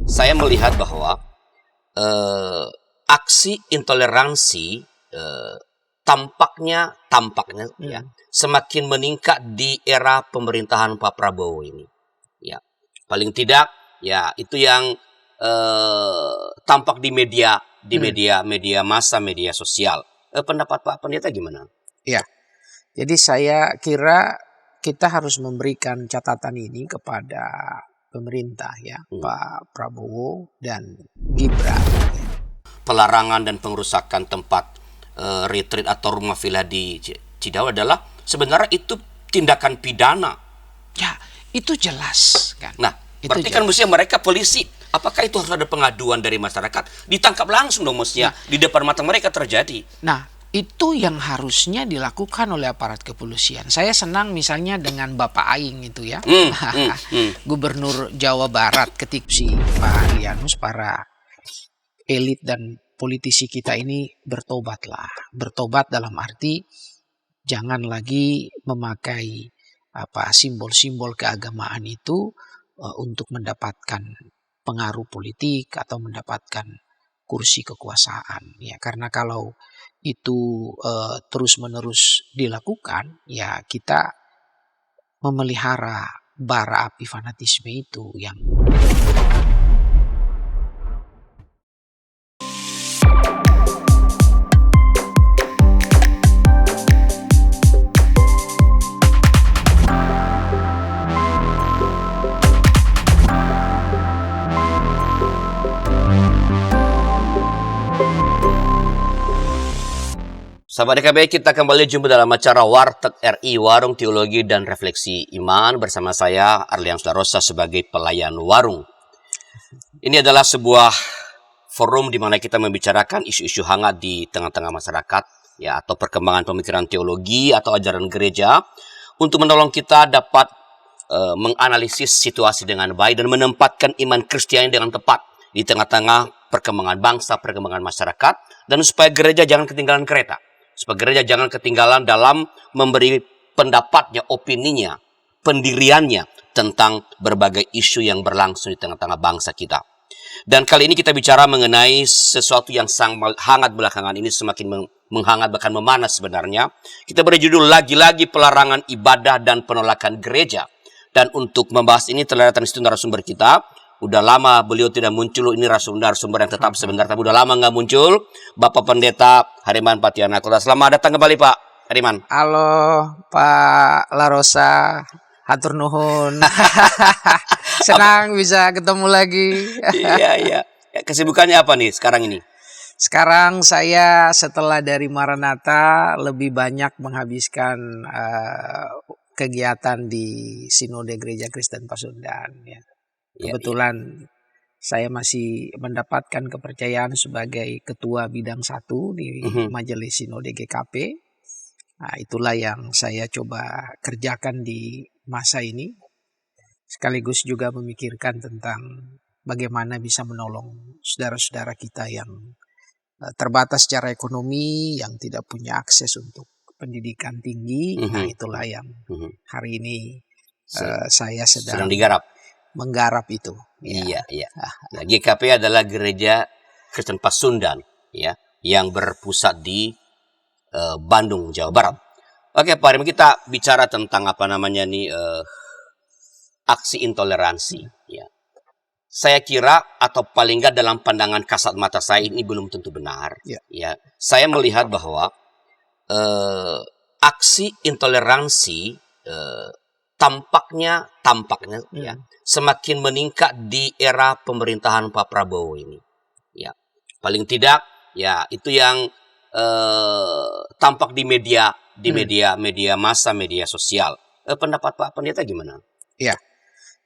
saya melihat bahwa aksi intoleransi tampaknya ya semakin meningkat di era pemerintahan Pak Prabowo ini. Ya, paling tidak ya itu yang tampak di media media massa, media sosial. Pendapat Pak Pendeta gimana? Ya, jadi saya kira kita harus memberikan catatan ini kepada pemerintah ya, Pak Prabowo dan Gibran. Pelarangan dan pengerusakan tempat retreat atau rumah villa di Cidau adalah sebenarnya itu tindakan pidana. Ya, itu jelas kan. Nah, itu berarti kan mestinya mereka polisi, apakah itu harus ada pengaduan dari masyarakat? Ditangkap langsung dong mestinya, di depan mata mereka terjadi. Nah, itu yang harusnya dilakukan oleh aparat kepolisian. Saya senang misalnya dengan Bapak Aing itu ya, Gubernur Jawa Barat, ketika si Pak Lianus, para elit dan politisi kita ini bertobatlah. Bertobat dalam arti jangan lagi memakai simbol-simbol keagamaan itu untuk mendapatkan pengaruh politik atau mendapatkan kursi kekuasaan ya, karena kalau itu terus-menerus dilakukan ya kita memelihara bara api fanatisme itu yang Sahabat DKB, kita kembali jumpa dalam acara Warteg RI, Warung Teologi dan Refleksi Iman, bersama saya Arlian Sudarosa sebagai pelayan warung. Ini adalah sebuah forum di mana kita membicarakan isu-isu hangat di tengah-tengah masyarakat, ya, atau perkembangan pemikiran teologi atau ajaran gereja, untuk menolong kita dapat menganalisis situasi dengan baik dan menempatkan iman Kristiani dengan tepat di tengah-tengah perkembangan bangsa, perkembangan masyarakat, dan supaya gereja jangan ketinggalan kereta. Supaya gereja jangan ketinggalan dalam memberi pendapatnya, opininya, pendiriannya tentang berbagai isu yang berlangsung di tengah-tengah bangsa kita. Dan kali ini kita bicara mengenai sesuatu yang sangat hangat belakangan ini, semakin menghangat bahkan memanas sebenarnya. Kita beri judul lagi-lagi pelarangan ibadah dan penolakan gereja. Dan untuk membahas ini telah datang di situ narasumber kita. Udah lama beliau tidak muncul, ini narasumber yang tetap sebentar, tapi udah lama nggak muncul. Bapak Pendeta Hariman Patianakota. Selamat datang kembali Pak Hariman. Halo Pak Larosa, hatur nuhun. Senang bisa ketemu lagi. Iya. Kesibukannya apa nih sekarang ini? Sekarang saya setelah dari Maranatha lebih banyak menghabiskan kegiatan di Sinode Gereja Kristen Pasundan ya. Kebetulan saya masih mendapatkan kepercayaan sebagai ketua bidang 1 di Majelis Sinode GKP. Nah, itulah yang saya coba kerjakan di masa ini. Sekaligus juga memikirkan tentang bagaimana bisa menolong saudara-saudara kita yang terbatas secara ekonomi, yang tidak punya akses untuk pendidikan tinggi. Nah, itulah yang hari ini saya sedang menggarap itu. Iya. Nah, GKP adalah Gereja Kristen Pasundan, ya, yang berpusat di Bandung, Jawa Barat. Oke, Pak Harim, kita bicara tentang aksi intoleransi. Ya, saya kira atau paling nggak dalam pandangan kasat mata saya ini belum tentu benar. Ya, saya melihat bahwa aksi intoleransi tampaknya ya semakin meningkat di era pemerintahan Pak Prabowo ini. Ya, paling tidak ya itu yang tampak di media media massa, media sosial. Pendapat Pak Pendeta gimana? Ya,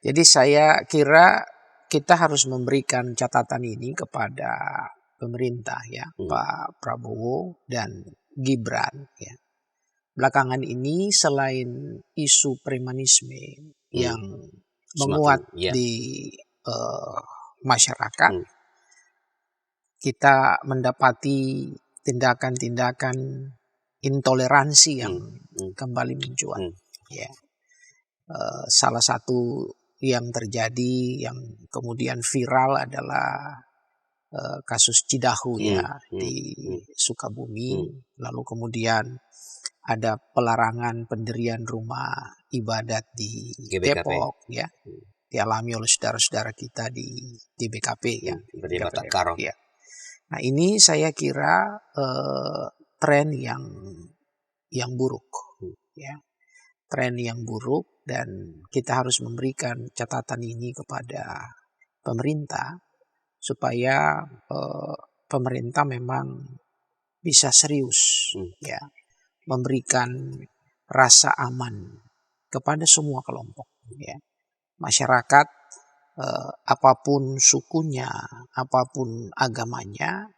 jadi saya kira kita harus memberikan catatan ini kepada pemerintah ya, Pak Prabowo dan Gibran ya. Belakangan ini selain isu premanisme yang menguat di masyarakat, kita mendapati tindakan-tindakan intoleransi yang kembali mencuat. Ya. Salah satu yang terjadi yang kemudian viral adalah kasus Cidahu ya di Sukabumi, lalu kemudian ada pelarangan pendirian rumah ibadat di GBKP. Depok ya, dialami oleh saudara-saudara kita di GBKP ya, Berarti GBKP Batak Depok, Karo. ya. Nah ini saya kira tren yang buruk ya, tren yang buruk, dan kita harus memberikan catatan ini kepada pemerintah supaya pemerintah memang bisa serius ya memberikan rasa aman kepada semua kelompok ya. Masyarakat apapun sukunya, apapun agamanya,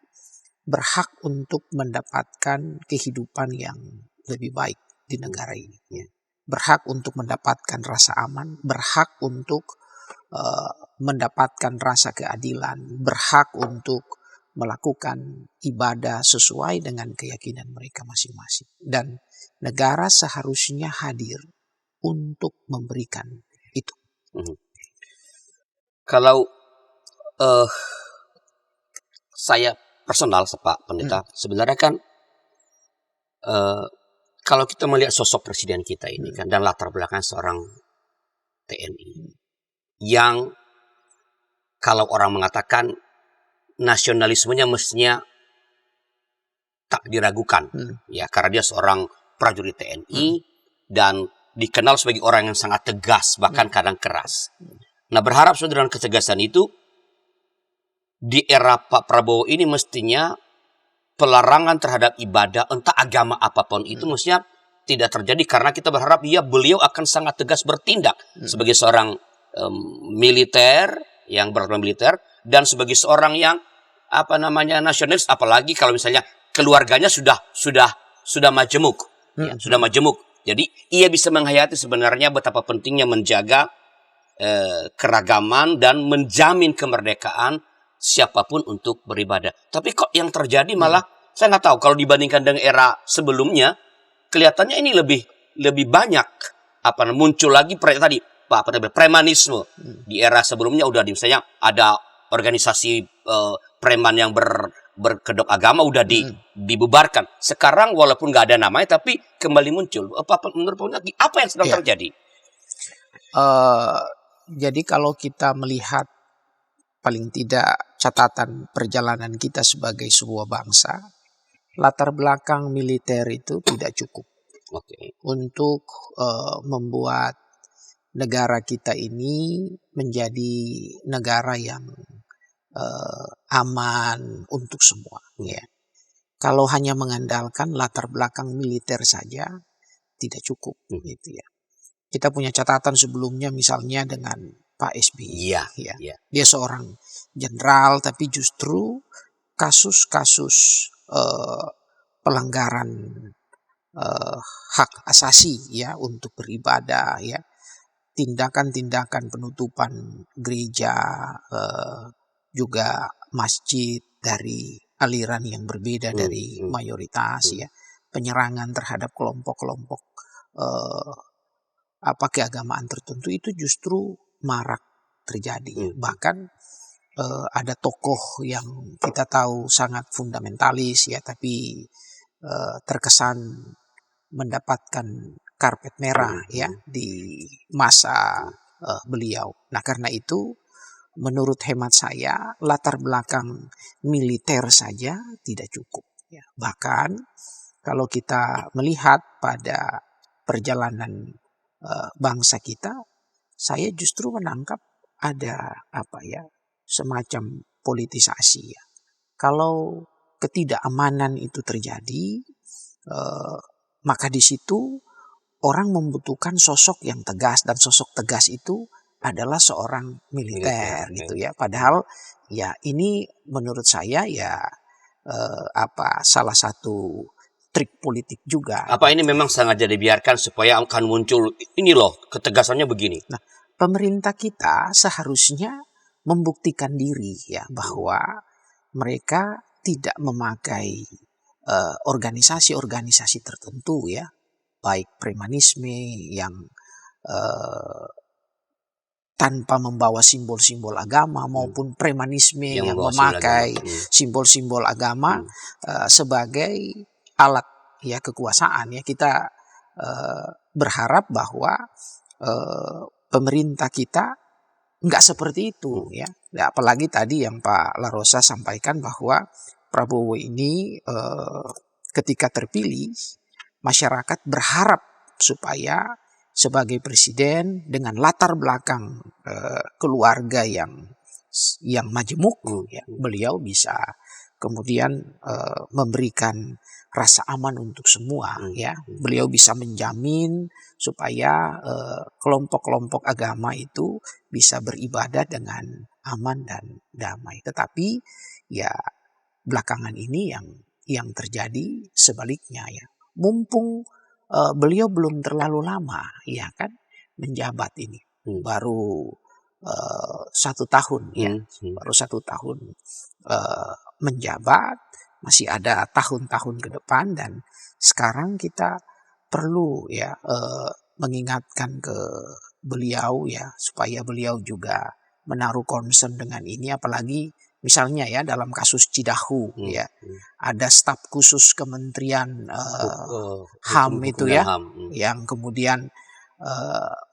berhak untuk mendapatkan kehidupan yang lebih baik di negara ini ya. Berhak untuk mendapatkan rasa aman, berhak untuk mendapatkan rasa keadilan, berhak untuk melakukan ibadah sesuai dengan keyakinan mereka masing-masing. Dan negara seharusnya hadir untuk memberikan itu. Kalau saya personal, Pak Pendeta, sebenarnya kan kalau kita melihat sosok presiden kita ini kan, dan latar belakang seorang TNI, yang kalau orang mengatakan nasionalismenya mestinya tak diragukan, ya, karena dia seorang prajurit TNI dan dikenal sebagai orang yang sangat tegas, bahkan kadang keras. Nah, berharap saudara, dengan ketegasan itu di era Pak Prabowo ini mestinya pelarangan terhadap ibadah entah agama apapun itu mestinya tidak terjadi, karena kita berharap beliau akan sangat tegas bertindak sebagai seorang militer yang berpengalaman militer, dan sebagai seorang yang nasionalis, apalagi kalau misalnya keluarganya sudah majemuk, ya, sudah majemuk. Jadi ia bisa menghayati sebenarnya betapa pentingnya menjaga keragaman dan menjamin kemerdekaan siapapun untuk beribadah. Tapi kok yang terjadi malah saya nggak tahu, kalau dibandingkan dengan era sebelumnya kelihatannya ini lebih banyak muncul lagi tadi Pak premanisme. Di era sebelumnya udah misalnya ada organisasi preman yang berkedok agama udah dibubarkan. Sekarang walaupun nggak ada namanya tapi kembali muncul. Menurut apa yang sedang terjadi? Jadi kalau kita melihat paling tidak catatan perjalanan kita sebagai sebuah bangsa, latar belakang militer itu tidak cukup untuk membuat negara kita ini menjadi negara yang aman untuk semua. Ya. Kalau hanya mengandalkan latar belakang militer saja tidak cukup, gitu ya. Kita punya catatan sebelumnya misalnya dengan Pak SBY. Ya. Dia seorang jenderal, tapi justru kasus-kasus pelanggaran hak asasi ya untuk beribadah ya, tindakan-tindakan penutupan gereja, juga masjid dari aliran yang berbeda dari mayoritas ya, penyerangan terhadap kelompok-kelompok keagamaan tertentu itu justru marak terjadi. Bahkan ada tokoh yang kita tahu sangat fundamentalis ya, tapi terkesan mendapatkan karpet merah ya di masa beliau. Nah, karena itu menurut hemat saya latar belakang militer saja tidak cukup ya. Bahkan kalau kita melihat pada perjalanan bangsa kita, saya justru menangkap ada semacam politisasi ya. Kalau ketidakamanan itu terjadi, maka di situ orang membutuhkan sosok yang tegas, dan sosok tegas itu adalah seorang militer gitu ya. Padahal ya ini menurut saya ya salah satu trik politik juga. Apa ini memang sengaja dibiarkan supaya akan muncul ini loh ketegasannya begini? Nah, pemerintah kita seharusnya membuktikan diri ya bahwa mereka tidak memakai organisasi-organisasi tertentu ya, baik premanisme yang tanpa membawa simbol-simbol agama maupun premanisme yang membawa simbol memakai agama. simbol-simbol agama sebagai alat ya kekuasaan ya. Kita berharap bahwa pemerintah kita nggak seperti itu ya. Apalagi tadi yang Pak Larosa sampaikan bahwa Prabowo ini ketika terpilih masyarakat berharap supaya sebagai presiden dengan latar belakang keluarga yang majemuk ya, beliau bisa kemudian memberikan rasa aman untuk semua ya. Beliau bisa menjamin supaya kelompok-kelompok agama itu bisa beribadah dengan aman dan damai. Tetapi ya belakangan ini yang terjadi sebaliknya ya. Mumpung beliau belum terlalu lama ya kan menjabat ini, baru 1 tahun ya, baru 1 tahun menjabat, masih ada tahun-tahun ke depan, dan sekarang kita perlu ya mengingatkan ke beliau ya supaya beliau juga menaruh concern dengan ini, apalagi misalnya ya dalam kasus Cidahu ya ada staf khusus Kementerian HAM itu ya yang kemudian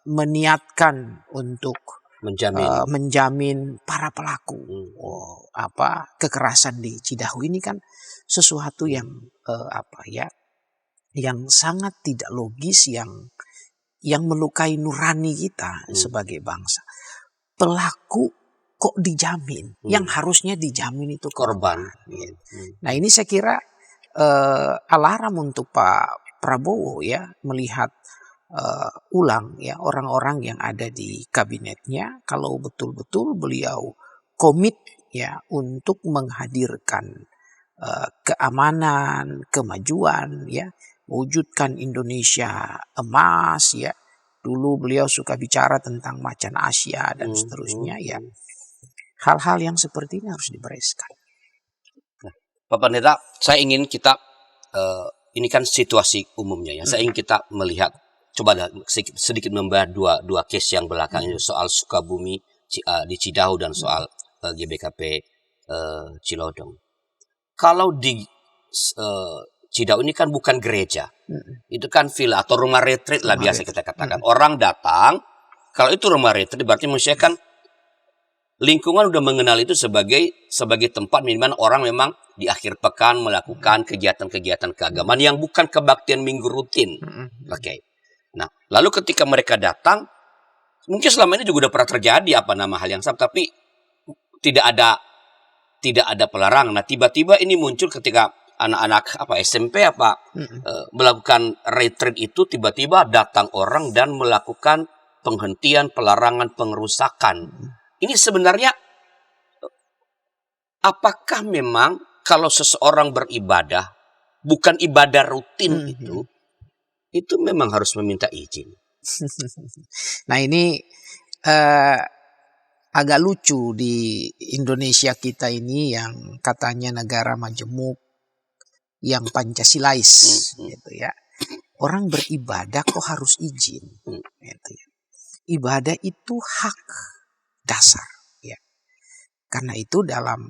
meniatkan untuk menjamin para pelaku kekerasan di Cidahu. Ini kan sesuatu yang yang sangat tidak logis, yang melukai nurani kita sebagai bangsa. Pelaku kok dijamin? Yang harusnya dijamin itu korban. Nah ini saya kira alarm untuk Pak Prabowo ya, melihat ulang ya orang-orang yang ada di kabinetnya, kalau betul-betul beliau komit ya untuk menghadirkan keamanan, kemajuan ya, mewujudkan Indonesia emas ya. Dulu beliau suka bicara tentang macan Asia dan seterusnya ya. Hal-hal yang seperti ini harus dibereskan. Nah, Pak Pendeta, saya ingin kita ini kan situasi umumnya ya. Saya ingin kita melihat, coba sedikit membahas dua case yang belakang ini, soal Sukabumi di Cidahu dan soal GBKP Cilodong. Kalau di Cidahu ini kan bukan gereja, itu kan villa atau rumah retreat lah biasa kita katakan. Orang datang, kalau itu rumah retreat berarti manusia kan lingkungan udah mengenal itu sebagai tempat minimal orang memang di akhir pekan melakukan kegiatan-kegiatan keagamaan yang bukan kebaktian minggu rutin. Oke. Nah, lalu ketika mereka datang, mungkin selama ini juga udah pernah terjadi hal yang sama, tapi tidak ada pelarangan. Nah, tiba-tiba ini muncul ketika anak-anak SMP melakukan retreat itu, tiba-tiba datang orang dan melakukan penghentian, pelarangan, pengerusakan. Ini sebenarnya apakah memang kalau seseorang beribadah bukan ibadah rutin itu memang harus meminta izin? Nah ini agak lucu di Indonesia kita ini yang katanya negara majemuk, yang Pancasilais gitu ya. Orang beribadah kok harus izin gitu ya. Ibadah itu hak dasar ya. Karena itu dalam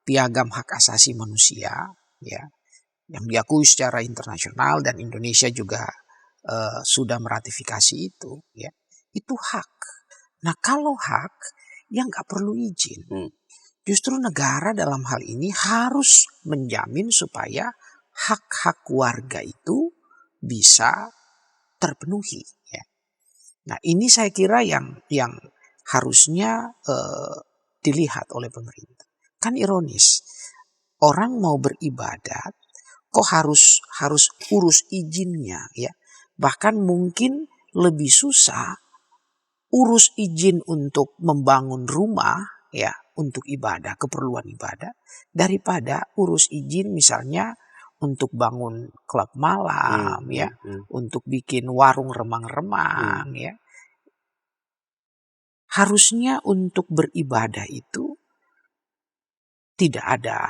Piagam Hak Asasi Manusia ya, yang diakui secara internasional dan Indonesia juga sudah meratifikasi itu ya. Itu hak. Nah, kalau hak yang nggak perlu izin. Justru negara dalam hal ini harus menjamin supaya hak-hak warga itu bisa terpenuhi. Ya. Nah ini saya kira yang harusnya dilihat oleh pemerintah. Kan ironis, orang mau beribadat kok harus urus izinnya ya. Bahkan mungkin lebih susah urus izin untuk membangun rumah ya, untuk ibadah, keperluan ibadah, daripada urus izin misalnya untuk bangun klub malam ya, untuk bikin warung remang-remang ya. Harusnya untuk beribadah itu tidak ada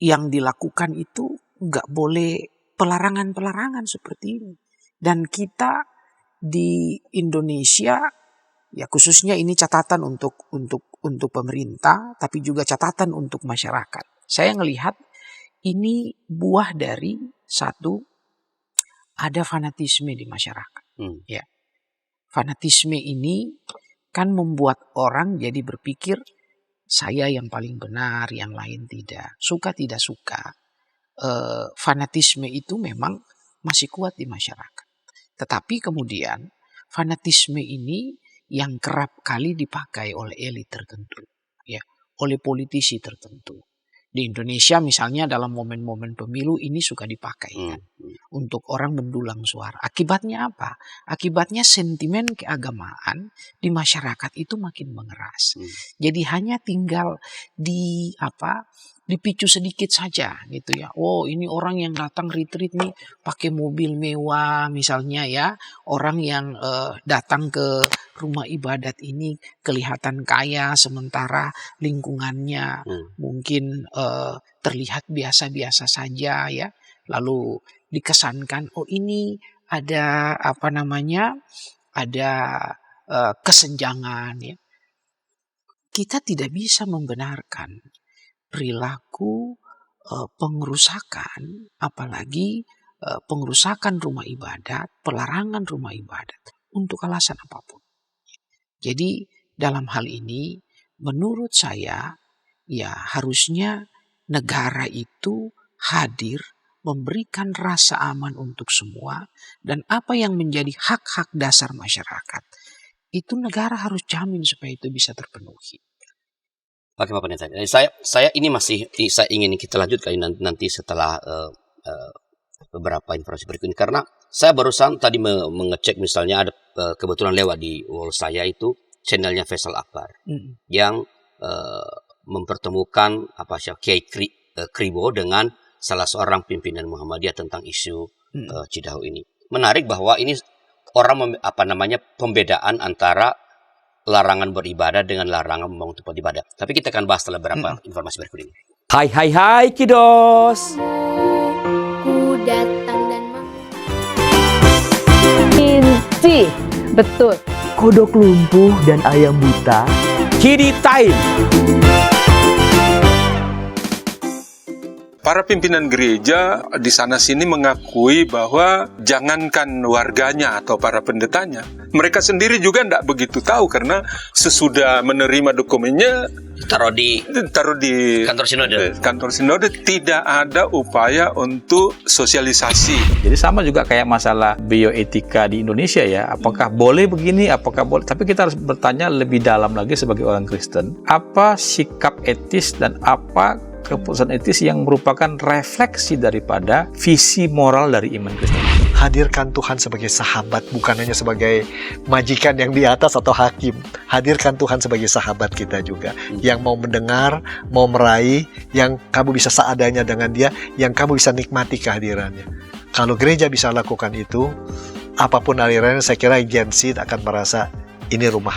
yang dilakukan itu nggak boleh pelarangan-pelarangan seperti ini. Dan kita di Indonesia, ya khususnya ini catatan untuk pemerintah, tapi juga catatan untuk masyarakat. Saya ngelihat ini buah dari satu, ada fanatisme di masyarakat. Ya, fanatisme ini kan membuat orang jadi berpikir saya yang paling benar, yang lain tidak. Suka tidak suka, fanatisme itu memang masih kuat di masyarakat. Tetapi kemudian fanatisme ini yang kerap kali dipakai oleh elit tertentu, ya, oleh politisi tertentu. Di Indonesia misalnya dalam momen-momen pemilu ini suka dipakai kan, untuk orang mendulang suara. Akibatnya apa? Akibatnya sentimen keagamaan di masyarakat itu makin mengeras. Jadi hanya tinggal dipicu sedikit saja gitu ya. Oh, ini orang yang datang retreat nih pakai mobil mewah misalnya ya. Orang yang datang ke rumah ibadat ini kelihatan kaya, sementara lingkungannya mungkin terlihat biasa-biasa saja ya. Lalu dikesankan, oh ini ada ada kesenjangan ya. Kita tidak bisa membenarkan perilaku pengerusakan, apalagi pengerusakan rumah ibadat, pelarangan rumah ibadat untuk alasan apapun. Jadi dalam hal ini menurut saya ya harusnya negara itu hadir memberikan rasa aman untuk semua, dan apa yang menjadi hak-hak dasar masyarakat itu negara harus jamin supaya itu bisa terpenuhi. Oke Pak Pendeta, saya ini saya ingin kita lanjutkan nanti setelah beberapa informasi berikut ini, karena saya barusan tadi mengecek misalnya ada kebetulan lewat di wall saya itu channelnya Faisal Akbar yang mempertemukan Kiai Kribo dengan salah seorang pimpinan Muhammadiyah tentang isu Cidahu ini. Menarik bahwa ini orang pembedaan antara larangan beribadah dengan larangan membangun tempat ibadah. Tapi kita akan bahas setelah beberapa informasi berikut ini. Hai Kidos. Ku datang dan Inci, betul. Kodok lumpuh dan ayam buta. Kidi Time. Para pimpinan gereja di sana-sini mengakui bahwa jangankan warganya atau para pendetanya, mereka sendiri juga tidak begitu tahu karena sesudah menerima dokumennya taruh di kantor sinode tidak ada upaya untuk sosialisasi. Jadi sama juga kayak masalah bioetika di Indonesia ya, apakah boleh begini, apakah boleh, tapi kita harus bertanya lebih dalam lagi sebagai orang Kristen, apa sikap etis dan apa keputusan etis yang merupakan refleksi daripada visi moral dari iman Kristen. Hadirkan Tuhan sebagai sahabat, bukan hanya sebagai majikan yang di atas atau hakim. Hadirkan Tuhan sebagai sahabat kita juga, yang mau mendengar, mau meraih, yang kamu bisa seadanya dengan dia, yang kamu bisa nikmati kehadirannya. Kalau gereja bisa lakukan itu, apapun alirannya, saya kira Gen Z akan merasa ini rumah.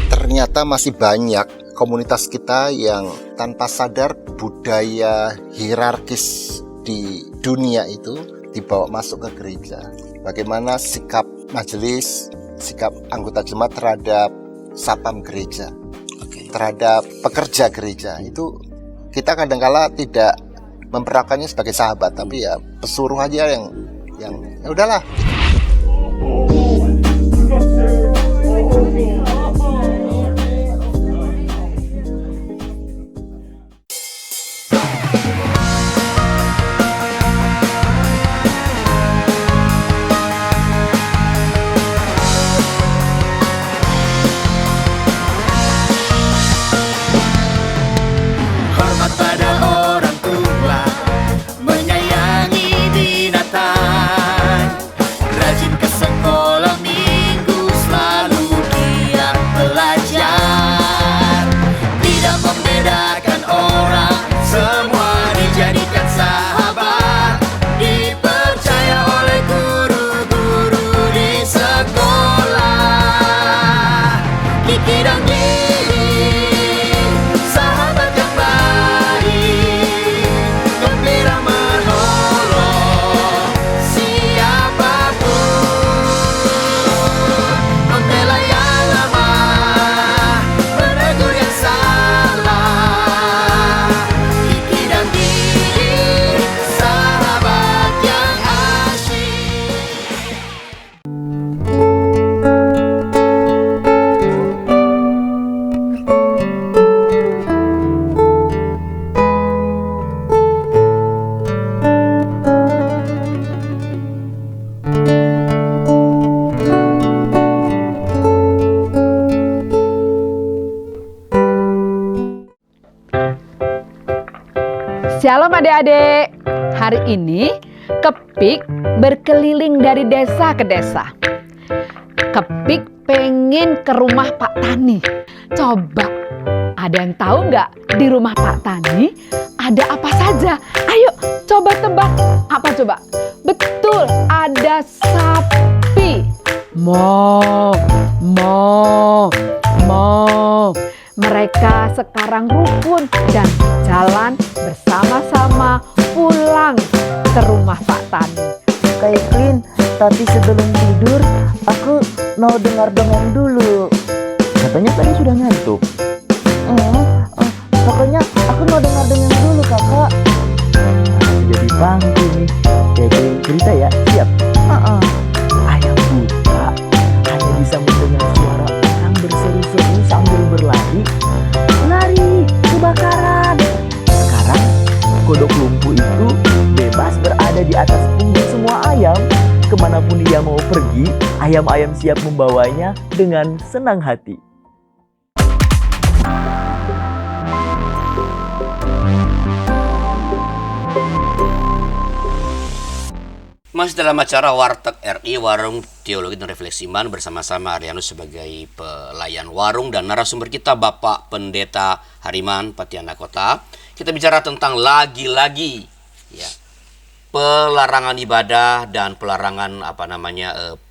Ternyata masih banyak komunitas kita yang tanpa sadar budaya hierarkis di dunia itu dibawa masuk ke gereja. Bagaimana sikap majelis, sikap anggota jemaat terhadap satpam gereja, terhadap pekerja gereja, itu kita kadang-kala tidak memperlakukannya sebagai sahabat, tapi ya pesuruh aja yang ya udahlah. Shalom adik-adik. Hari ini Kepik berkeliling dari desa ke desa. Kepik pengen ke rumah Pak Tani. Coba, ada yang tahu nggak di rumah Pak Tani ada apa saja? Ayo coba tebak. Apa coba? Betul, ada sapi. Mo. Mereka sekarang rukun dan jalan bersama-sama pulang ke rumah Pak Tani. Kak Evelyn, tapi sebelum tidur aku mau dengar dongeng dulu. Katanya tadi sudah ngantuk. Pokoknya aku mau dengar dongeng dulu, kakak. Jadi pangku nih. Kayak cerita ya, siap? Ayam buta hanya bisa mendengar suara orang berseru-seru sambil berlari. Lari, kebakaran. Sekarang kodok lumpuh itu bebas berada di atas punggung semua ayam. Kemanapun ia mau pergi, ayam-ayam siap membawanya dengan senang hati. Masih dalam acara Warteg RI, Warung Teologi dan Refleksi Iman, bersama-sama Arianus sebagai pelayan warung dan narasumber kita Bapak Pendeta Hariman Patiana Kota. Kita bicara tentang lagi-lagi ya, pelarangan ibadah dan pelarangan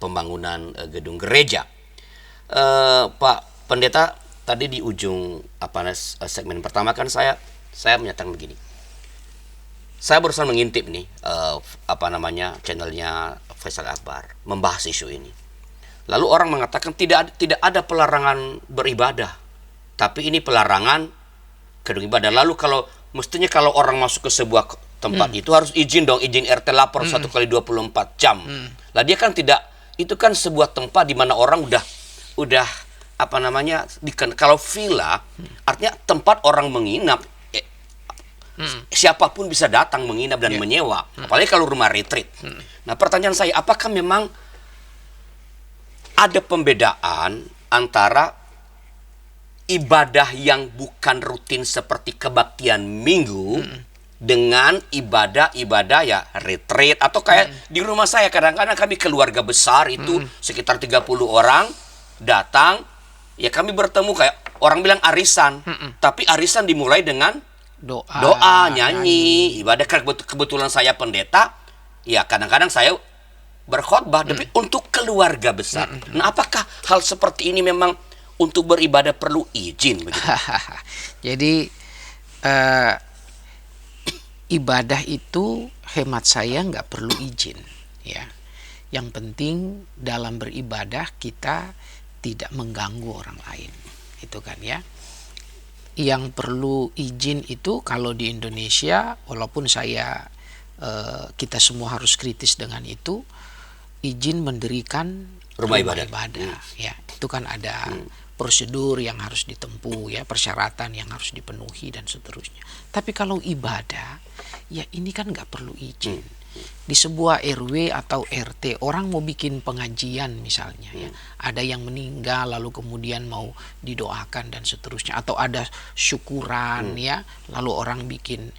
pembangunan gedung gereja. Pak Pendeta, tadi di ujung segmen pertama kan saya menyatakan begini. Saya barusan mengintip nih channelnya Faisal Akbar membahas isu ini. Lalu orang mengatakan tidak ada pelarangan beribadah, tapi ini pelarangan gedung ibadah. Lalu mestinya kalau orang masuk ke sebuah tempat itu harus izin RT lapor 1 kali 24 jam. Lah dia kan tidak, itu kan sebuah tempat di mana orang udah kalau villa artinya tempat orang menginap. Siapapun bisa datang menginap dan menyewa, apalagi kalau rumah retreat. Nah, pertanyaan saya, apakah memang ada pembedaan antara ibadah yang bukan rutin seperti kebaktian minggu dengan ibadah ya retreat, atau kayak di rumah saya kadang-kadang kami keluarga besar itu sekitar 30 orang datang, ya kami bertemu kayak orang bilang arisan, tapi arisan dimulai dengan doa, nyanyi, ibadah. Kebetulan saya pendeta, ya kadang-kadang saya berkhotbah, tapi untuk keluarga besar. Nah, apakah hal seperti ini memang untuk beribadah perlu izin begitu? Jadi ibadah itu hemat saya nggak perlu izin, ya. Yang penting dalam beribadah kita tidak mengganggu orang lain, itu kan ya. Yang perlu izin itu kalau di Indonesia, walaupun kita semua harus kritis dengan itu, izin mendirikan rumah ibadah. Ya, itu kan ada prosedur yang harus ditempuh, ya, persyaratan yang harus dipenuhi dan seterusnya. Tapi kalau ibadah, ya ini kan nggak perlu izin. Di sebuah RW atau RT, orang mau bikin pengajian misalnya, ya, ada yang meninggal lalu kemudian mau didoakan dan seterusnya, atau ada syukuran, ya, lalu orang bikin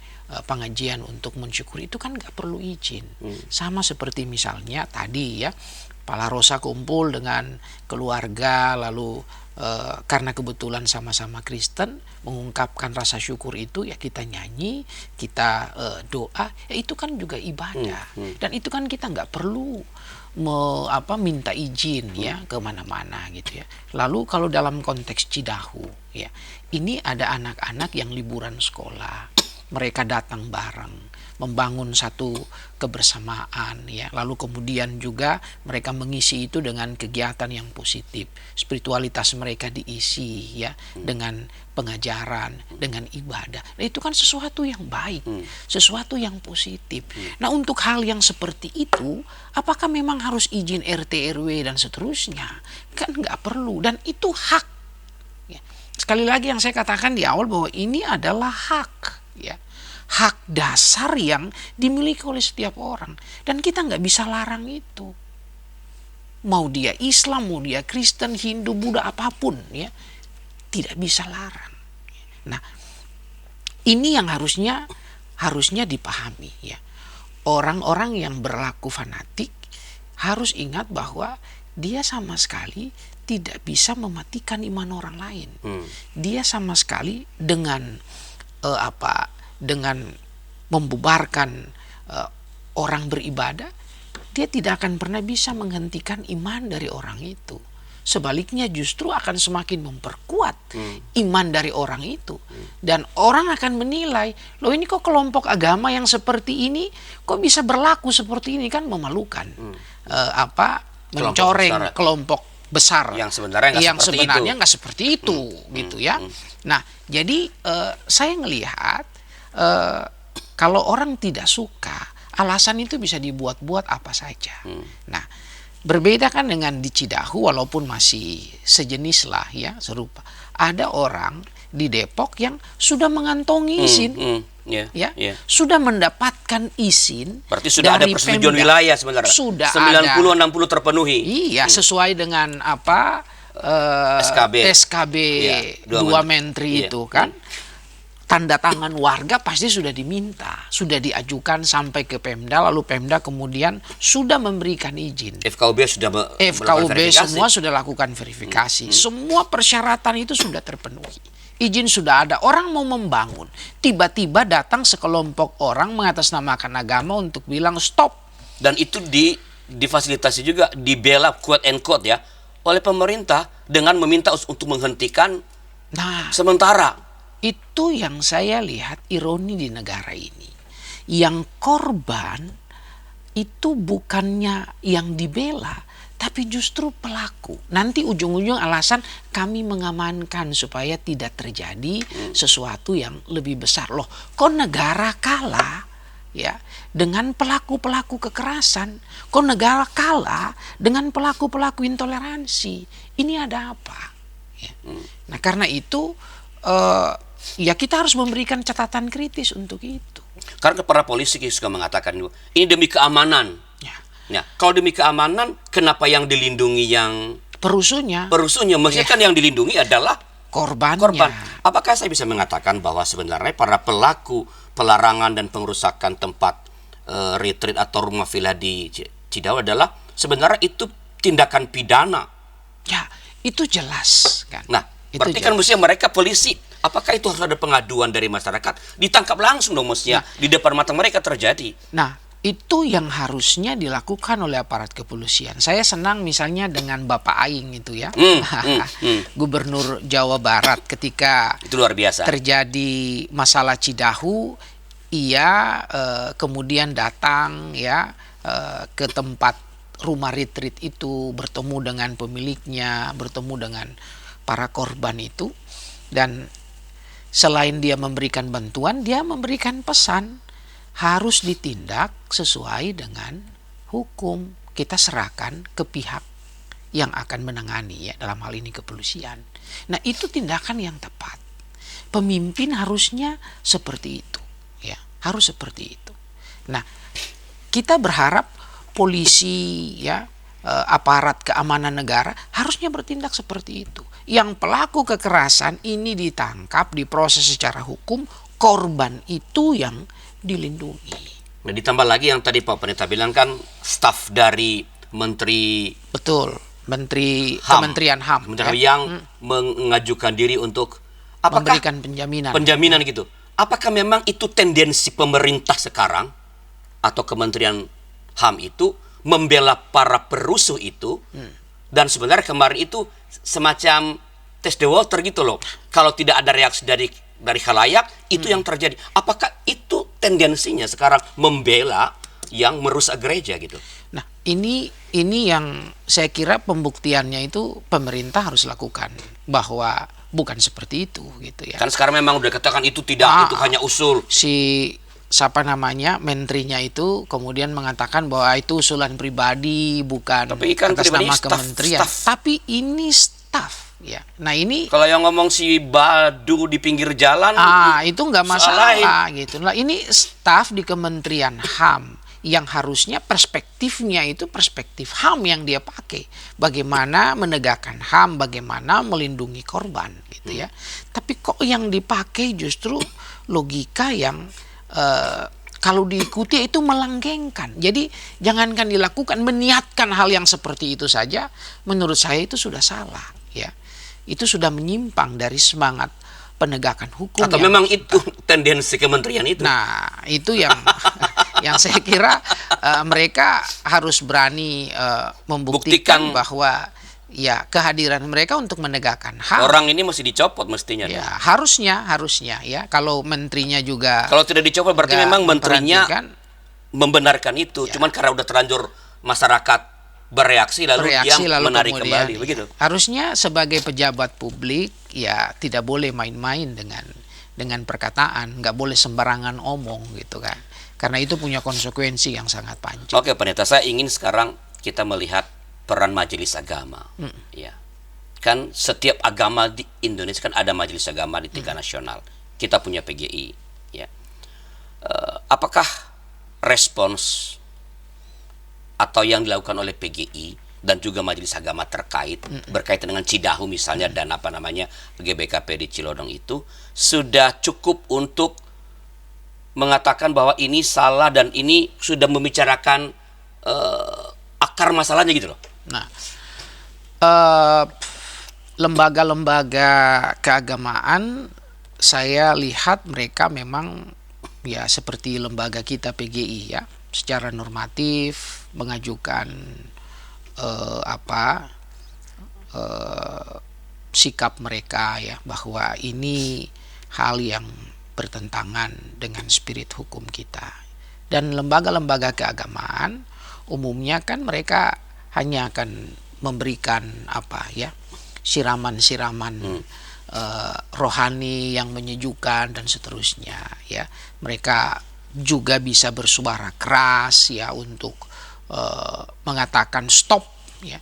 pengajian untuk mensyukuri, itu kan nggak perlu izin. Sama seperti misalnya tadi, ya, Pala Rosa kumpul dengan keluarga, lalu karena kebetulan sama-sama Kristen, mengungkapkan rasa syukur itu, ya kita nyanyi, kita doa, ya itu kan juga ibadah. Dan itu kan kita nggak perlu minta izin, ya, kemana-mana gitu, ya. Lalu kalau dalam konteks Cidahu, ya, ini ada anak-anak yang liburan sekolah, mereka datang bareng, membangun satu kebersamaan, ya. Lalu kemudian juga mereka mengisi itu dengan kegiatan yang positif. Spiritualitas mereka diisi, ya, dengan pengajaran, dengan ibadah. Nah, itu kan sesuatu yang baik, sesuatu yang positif. Nah, untuk hal yang seperti itu, apakah memang harus izin RT, RW dan seterusnya? Kan nggak perlu, dan itu hak. Ya. Sekali lagi yang saya katakan di awal bahwa ini adalah hak, ya. Hak dasar yang dimiliki oleh setiap orang, dan kita nggak bisa larang itu. Mau dia Islam, mau dia Kristen, Hindu, Buddha, apapun, ya, tidak bisa larang. Nah, ini yang harusnya harusnya dipahami ya. Orang-orang yang berlaku fanatik harus ingat bahwa dia sama sekali tidak bisa mematikan iman orang lain. Dia sama sekali dengan dengan membubarkan orang beribadah, dia tidak akan pernah bisa menghentikan iman dari orang itu. Sebaliknya justru akan semakin memperkuat iman dari orang itu. Dan orang akan menilai, loh ini kok kelompok agama yang seperti ini kok bisa berlaku seperti ini, kan memalukan. Mencoreng kelompok besar yang sebenarnya nggak seperti itu gitu ya. Nah, jadi saya ngelihat kalau orang tidak suka, alasan itu bisa dibuat-buat apa saja. Nah, berbeda kan dengan di Cidahu, walaupun masih sejenis lah ya, serupa. Ada orang di Depok yang sudah mengantongi izin, sudah mendapatkan izin. Berarti sudah ada persetujuan Pemda. wilayah sebenarnya. Sudah 90-60 terpenuhi. Iya, sesuai dengan SKB 2 Menteri itu kan. Tanda tangan warga pasti sudah diminta, sudah diajukan sampai ke Pemda, lalu Pemda kemudian sudah memberikan izin. FKUB semua sudah lakukan verifikasi. Semua persyaratan itu sudah terpenuhi. Izin sudah ada, orang mau membangun. Tiba-tiba datang sekelompok orang mengatasnamakan agama untuk bilang stop. Dan itu difasilitasi juga, dibela quote and quote ya oleh pemerintah dengan meminta untuk menghentikan sementara. Itu yang saya lihat ironi di negara ini. Yang korban itu bukannya yang dibela, tapi justru pelaku. Nanti ujung-ujung alasan kami mengamankan supaya tidak terjadi sesuatu yang lebih besar. Loh, kok negara kalah ya dengan pelaku-pelaku kekerasan? Kok negara kalah dengan pelaku-pelaku intoleransi? Ini ada apa? Ya. Nah, karena itu ya kita harus memberikan catatan kritis untuk itu. Karena para polisi suka mengatakan ini demi keamanan. Ya, kalau demi keamanan, kenapa yang dilindungi yang perusuhnya? Maksudnya kan yang dilindungi adalah korban. Apakah saya bisa mengatakan bahwa sebenarnya para pelaku pelarangan dan pengerusakan tempat retreat atau rumah villa di Cidahu adalah sebenarnya itu tindakan pidana? Ya, itu jelas kan. Nah, berarti kan mestinya mereka polisi. Apakah itu harus ada pengaduan dari masyarakat? Ditangkap langsung dong mestinya. Di depan mata mereka terjadi. Nah, itu yang harusnya dilakukan oleh aparat kepolisian. Saya senang misalnya dengan Bapak Aing itu ya. Gubernur Jawa Barat ketika itu luar biasa. Terjadi masalah Cidahu, ia kemudian datang ya ke tempat rumah retreat itu, bertemu dengan pemiliknya, bertemu dengan para korban itu, dan selain dia memberikan bantuan, dia memberikan pesan harus ditindak sesuai dengan hukum. Kita serahkan ke pihak yang akan menangani ya, dalam hal ini kepolisian. Nah, itu tindakan yang tepat. Pemimpin harusnya seperti itu ya, harus seperti itu. Nah, kita berharap polisi ya, aparat keamanan negara harusnya bertindak seperti itu. Yang pelaku kekerasan ini ditangkap, diproses secara hukum, korban itu yang dilindungi. Nah, ditambah lagi yang tadi Pak Pendeta bilang kan, staf dari Menteri Kementerian HAM yang mengajukan diri untuk memberikan penjaminan gitu. Apakah memang itu tendensi pemerintah sekarang atau Kementerian HAM itu membela para perusuh itu? Dan sebenarnya kemarin itu semacam test the water gitu loh. Kalau tidak ada reaksi dari khalayak, itu yang terjadi. Apakah itu tendensinya sekarang membela yang merusak gereja gitu? Nah, ini yang saya kira pembuktiannya itu pemerintah harus lakukan, bahwa bukan seperti itu gitu ya. Kan sekarang memang udah katakan itu tidak, itu hanya usul. Menterinya itu kemudian mengatakan bahwa itu usulan pribadi, bukan atas nama kementerian. Tapi ini staf ya. Nah, ini kalau yang ngomong si Badu di pinggir jalan itu nggak masalah gitu. Nah, ini staf di Kementerian HAM yang harusnya perspektifnya itu perspektif HAM yang dia pakai. Bagaimana menegakkan HAM, bagaimana melindungi korban gitu ya. Tapi kok yang dipakai justru logika yang kalau diikuti itu melanggengkan. Jadi jangankan dilakukan, meniatkan hal yang seperti itu saja, menurut saya itu sudah salah, ya. Itu sudah menyimpang dari semangat penegakan hukum. Atau memang itu tendensi kementerian itu? Nah, itu yang yang saya kira mereka harus berani membuktikan bahwa ya kehadiran mereka untuk menegakkan hak. Orang ini mesti dicopot mestinya. Ya, harusnya ya. Kalau menterinya juga, kalau tidak dicopot berarti memang menterinya membenarkan itu. Ya. Cuman karena udah terlanjur masyarakat bereaksi lalu dia menarik kembali, begitu. Harusnya sebagai pejabat publik ya tidak boleh main-main dengan perkataan, nggak boleh sembarangan omong gitu kan. Karena itu punya konsekuensi yang sangat panjang. Oke, Pendeta, saya ingin sekarang kita melihat peran majelis agama. Ya. Kan setiap agama di Indonesia kan ada majelis agama di tingkat nasional. Kita punya PGI, ya. Apakah respons atau yang dilakukan oleh PGI dan juga majelis agama terkait berkaitan dengan Cidahu misalnya dan apa namanya GBKP di Cilodong itu sudah cukup untuk mengatakan bahwa ini salah dan ini sudah membicarakan akar masalahnya gitu loh? Nah, lembaga-lembaga keagamaan saya lihat mereka memang ya seperti lembaga kita PGI ya, secara normatif mengajukan sikap mereka ya, bahwa ini hal yang bertentangan dengan spirit hukum kita. Dan lembaga-lembaga keagamaan umumnya kan mereka hanya akan memberikan siraman-siraman rohani yang menyejukkan dan seterusnya ya. Mereka juga bisa bersuara keras ya untuk mengatakan stop ya.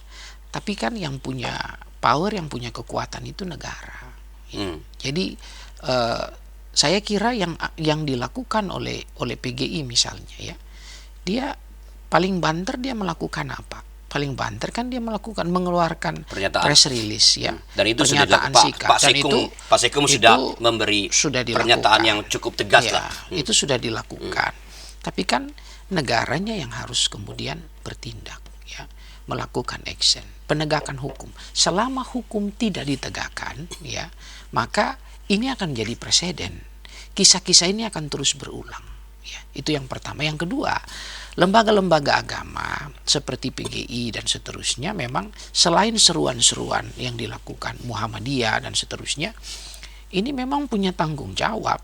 Tapi kan yang punya power, yang punya kekuatan itu negara. Ya. Jadi saya kira yang dilakukan oleh PGI misalnya ya, dia paling banter dia melakukan apa? Paling banter kan dia mengeluarkan pernyataan, press release ya, dan itu pernyataan sudah sikap. Pak Sekum sudah memberi pernyataan yang cukup tegas ya, lah. Itu sudah dilakukan. Tapi kan negaranya yang harus kemudian bertindak ya, melakukan action, penegakan hukum. Selama hukum tidak ditegakkan ya, maka ini akan jadi presiden. Kisah-kisah ini akan terus berulang. Ya, itu yang pertama. Yang kedua, lembaga-lembaga agama seperti PGI dan seterusnya memang selain seruan-seruan yang dilakukan Muhammadiyah dan seterusnya, ini memang punya tanggung jawab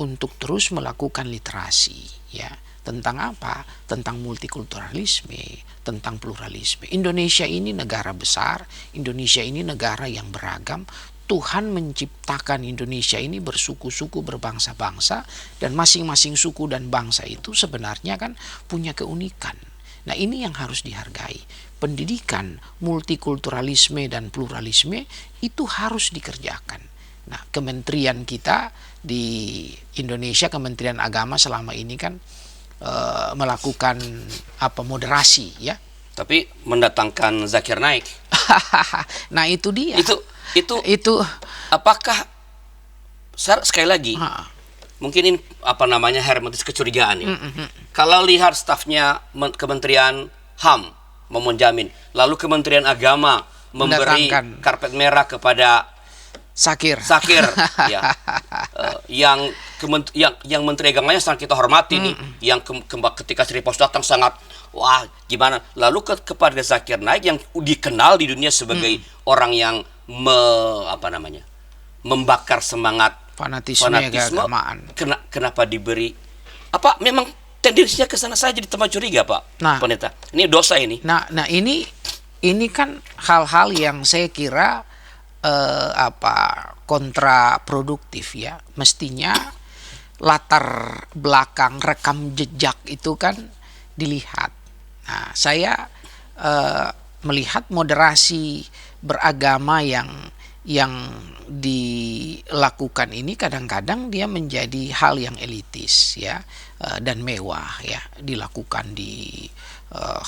untuk terus melakukan literasi ya, tentang apa? Tentang multikulturalisme, tentang pluralisme. Indonesia ini negara besar, Indonesia ini negara yang beragam. Tuhan menciptakan Indonesia ini bersuku-suku, berbangsa-bangsa, dan masing-masing suku dan bangsa itu sebenarnya kan punya keunikan. Nah, ini yang harus dihargai. Pendidikan multikulturalisme dan pluralisme itu harus dikerjakan. Nah, kementerian kita di Indonesia, Kementerian Agama selama ini kan melakukan moderasi ya. Tapi mendatangkan Zakir Naik. Nah, itu dia. Itu apakah sekali lagi mungkin ini hermetis kecurigaan ya. Kalau lihat stafnya Kementerian HAM mau menjamin, lalu Kementerian Agama memberi karpet merah kepada Zakir ya, yang Menteri Agamanya sangat kita hormati nih, yang ketika Sri Pos datang sangat wah gimana, lalu kepada Zakir Naik yang dikenal di dunia sebagai orang yang membakar semangat fanatisme keagamaan. Kenapa diberi memang tendensinya ke sana saja di tempat curiga Pak Pendeta. Ini dosa ini. Nah ini kan hal-hal yang saya kira kontraproduktif ya. Mestinya latar belakang rekam jejak itu kan dilihat. Nah, saya melihat moderasi beragama yang dilakukan ini kadang-kadang dia menjadi hal yang elitis ya, dan mewah ya, dilakukan di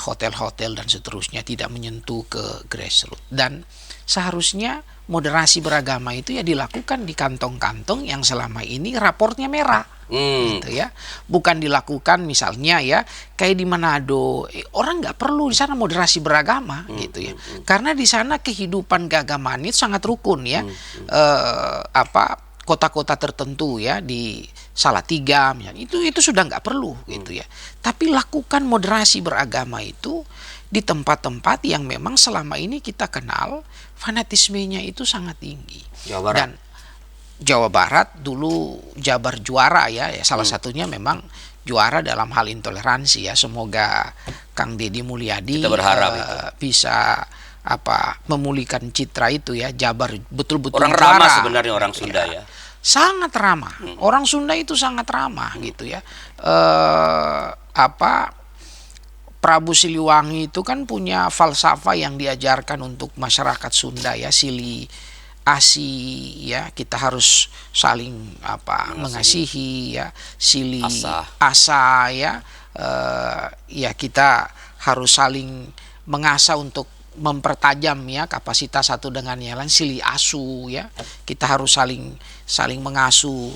hotel-hotel dan seterusnya, tidak menyentuh ke grassroots. Dan seharusnya moderasi beragama itu ya dilakukan di kantong-kantong yang selama ini raportnya merah. Gitu ya, bukan dilakukan misalnya ya kayak di Manado, orang nggak perlu di sana moderasi beragama gitu ya, karena di sana kehidupan keagamaan itu sangat rukun ya. Kota-kota tertentu ya di Salatiga misalnya, itu sudah nggak perlu gitu ya, tapi lakukan moderasi beragama itu di tempat-tempat yang memang selama ini kita kenal fanatismenya itu sangat tinggi. Jawa Barat. Dan Jawa Barat dulu Jabar juara ya, salah satunya memang juara dalam hal intoleransi ya. Semoga Kang Deddy Mulyadi Kita berharap bisa memulihkan citra itu ya. Jabar betul-betul orang juara. ramah sebenarnya orang Sunda ya. Sangat ramah. Orang Sunda itu sangat ramah gitu ya. Prabu Siliwangi itu kan punya falsafah yang diajarkan untuk masyarakat Sunda ya, sili asi ya, kita harus saling mengasihi ya, sili asa ya, ya kita harus saling mengasah untuk mempertajam ya kapasitas satu dengan yang lain, sili asu ya, kita harus saling mengasuh.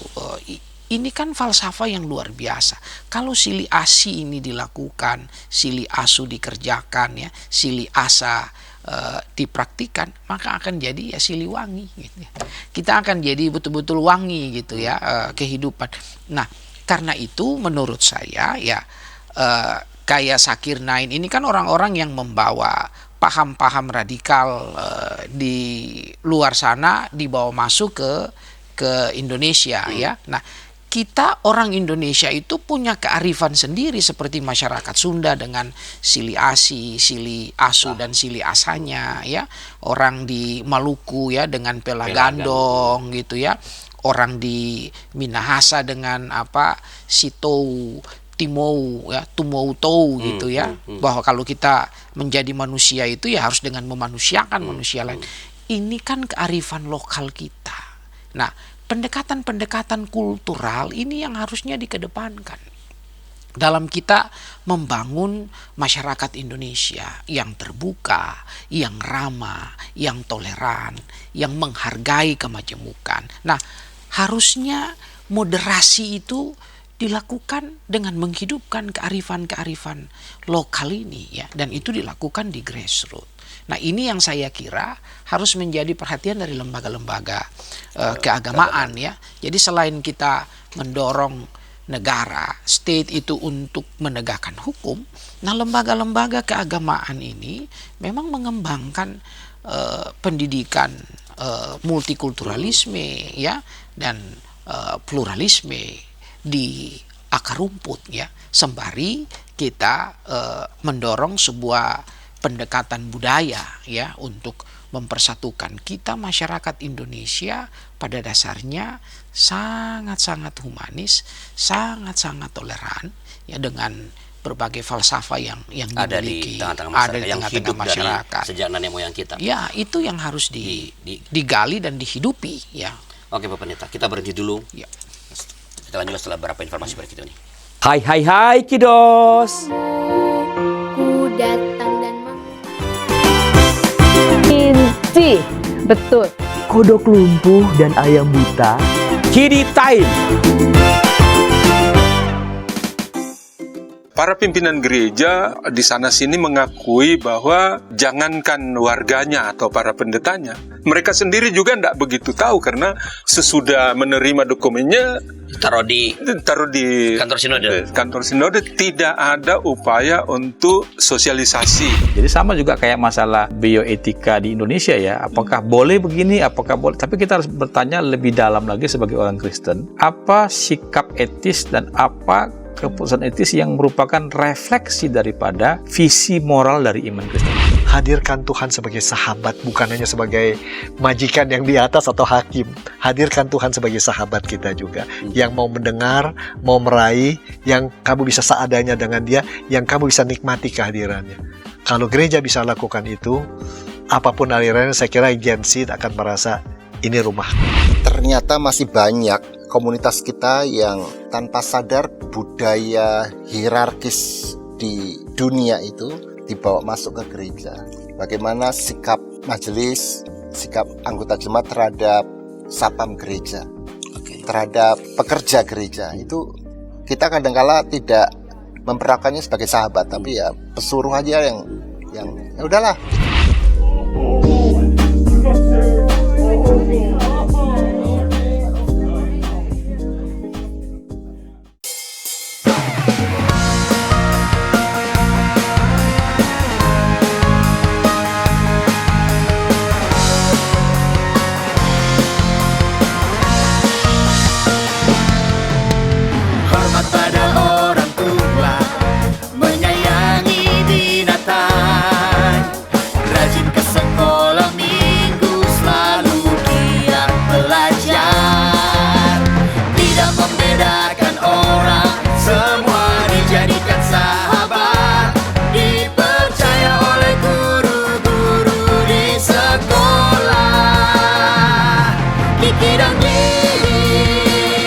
Ini kan falsafah yang luar biasa. Kalau sili asi ini dilakukan, sili asu dikerjakan ya, sili asa dipraktikan, maka akan jadi ya sili wangi gitu ya. Kita akan jadi betul-betul wangi gitu ya kehidupan. Nah, karena itu menurut saya ya kayak Zakir Naik ini kan orang-orang yang membawa paham-paham radikal di luar sana dibawa masuk ke Indonesia ya. Nah, kita orang Indonesia itu punya kearifan sendiri seperti masyarakat Sunda dengan sili asi, sili asu dan sili asanya ya. Orang di Maluku ya dengan pelagandong gitu ya. Orang di Minahasa dengan sitou, timou ya, tumou-tou gitu ya. Bahwa kalau kita menjadi manusia itu ya harus dengan memanusiakan manusia lain. Ini kan kearifan lokal kita. Nah, pendekatan-pendekatan kultural ini yang harusnya dikedepankan dalam kita membangun masyarakat Indonesia yang terbuka, yang ramah, yang toleran, yang menghargai kemajemukan. Nah, harusnya moderasi itu dilakukan dengan menghidupkan kearifan-kearifan lokal ini ya, dan itu dilakukan di grassroots. Nah, ini yang saya kira harus menjadi perhatian dari lembaga-lembaga keagamaan ya. Jadi selain kita mendorong negara, state itu untuk menegakkan hukum, nah lembaga-lembaga keagamaan ini memang mengembangkan pendidikan multikulturalisme ya, dan pluralisme di akar rumput ya, sembari kita mendorong sebuah pendekatan budaya ya untuk mempersatukan kita. Masyarakat Indonesia pada dasarnya sangat-sangat humanis, sangat-sangat toleran ya, dengan berbagai falsafah yang dimiliki ada di tengah-tengah masyarakat, dari sejak nenek moyang kita. Ya, itu yang harus digali dan dihidupi ya. Oke Pak Pendeta, kita berhenti dulu. Ya. Kita lanjut setelah beberapa informasi berikut ini. Hai Kidos. Ku datang dan Inci, betul. Kodok lumpuh dan ayam buta. Kiddy Time. Para pimpinan gereja di sana-sini mengakui bahwa jangankan warganya atau para pendetanya, mereka sendiri juga tidak begitu tahu, karena sesudah menerima dokumennya Taruh di kantor sinode tidak ada upaya untuk sosialisasi. Jadi sama juga kayak masalah bioetika di Indonesia ya, apakah boleh begini, apakah boleh, tapi kita harus bertanya lebih dalam lagi sebagai orang Kristen, apa sikap etis dan apa keputusan etis yang merupakan refleksi daripada visi moral dari iman Kristen. Hadirkan Tuhan sebagai sahabat, bukan hanya sebagai majikan yang di atas atau hakim. Hadirkan Tuhan sebagai sahabat kita juga, yang mau mendengar, mau meraih, yang kamu bisa seadanya dengan dia, yang kamu bisa nikmati kehadirannya. Kalau gereja bisa lakukan itu, apapun alirannya, saya kira Gen Z akan merasa ini rumah. Ternyata masih banyak komunitas kita yang tanpa sadar budaya hierarkis di dunia itu dibawa masuk ke gereja. Bagaimana sikap majelis, sikap anggota jemaat terhadap sapam gereja, terhadap pekerja gereja. Itu kita kadangkala tidak memperlakukannya sebagai sahabat, tapi ya pesuruh aja yang ya udahlah. Hormat pada orang tua, menyayangi binatang, rajin ke sekolah minggu, selalu giat belajar, tidak membedakan orang, semua dijadikan sahabat, dipercaya oleh guru-guru di sekolah. Kiki dan Lili,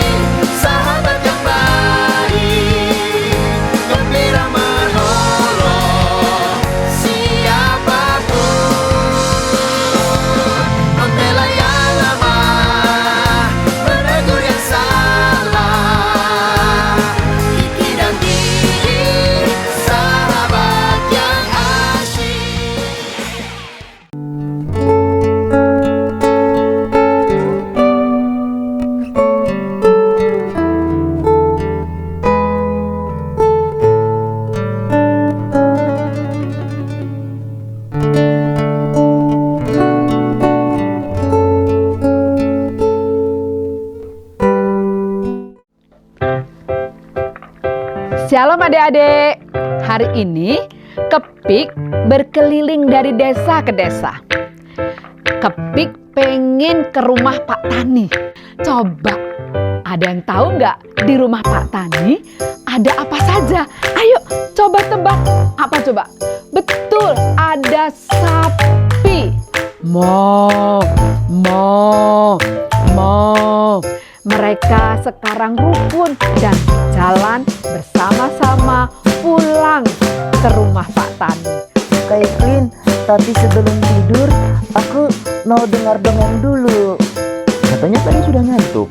sahabat yang baik, gembira menolong siapapun, membela yang lemah, menegur yang salah. Kiki dan Lili, sahabat yang asyik. Shalom adik-adik. Hari ini Kepik berkeliling dari desa ke desa. Kepik pengen ke rumah Pak Tani. Coba, ada yang tahu nggak di rumah Pak Tani ada apa saja? Ayo coba tebak. Apa coba? Betul, ada sapi. Mo, mo, mo. Mereka sekarang rukun dan jalan bersama-sama pulang ke rumah Pak Tani. Kak Evelyn, tapi sebelum tidur aku mau dengar dongeng dulu. Katanya tadi sudah ngantuk.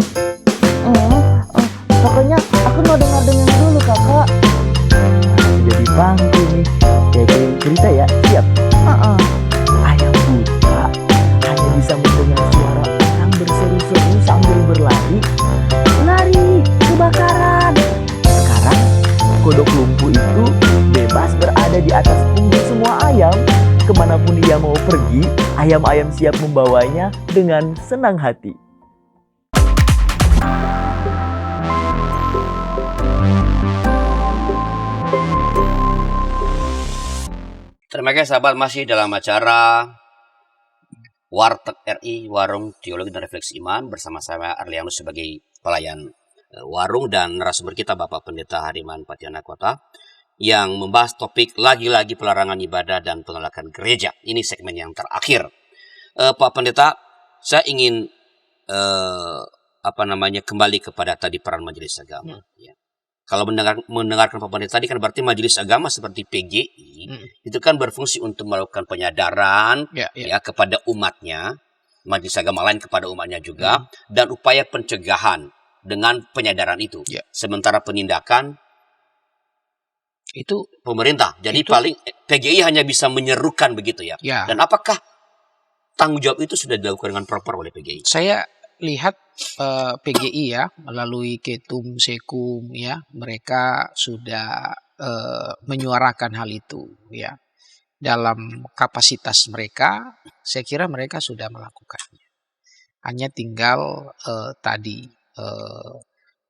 Pokoknya aku mau dengar dongeng dulu kakak. Jadi pangku nih. Jadi cerita ya, siap? Ayam buta hanya bisa mendengar suara orang berseru-seru sambil berlari. Lari, kebakaran. Sekarang kodok lumpuh itu bebas berada di atas punggung semua ayam. Kemanapun ia mau pergi, ayam-ayam siap membawanya dengan senang hati. Terima kasih sahabat, masih dalam acara Warteg RI, Warung Teologi dan Refleksi Iman, bersama saya Arlianus sebagai pelayan warung, dan narasumber kita Bapak Pendeta Hariman Patiana Kota yang membahas topik lagi-lagi pelarangan ibadah dan penolakan gereja. Ini segmen yang terakhir. Pak Pendeta, saya ingin kembali kepada tadi peran majelis agama. Ya. Kalau mendengarkan Pak Pendeta tadi kan berarti majelis agama seperti PGI itu kan berfungsi untuk melakukan penyadaran ya kepada umatnya, majelis agama lain kepada umatnya juga, dan upaya pencegahan dengan penyadaran itu. Sementara penindakan itu pemerintah. Jadi paling PGI hanya bisa menyerukan begitu ya. Dan apakah tanggung jawab itu sudah dilakukan dengan proper oleh PGI? Saya lihat PGI ya melalui Ketum Sekum ya, mereka sudah menyuarakan hal itu ya. Dalam kapasitas mereka, saya kira mereka sudah melakukannya. Hanya tinggal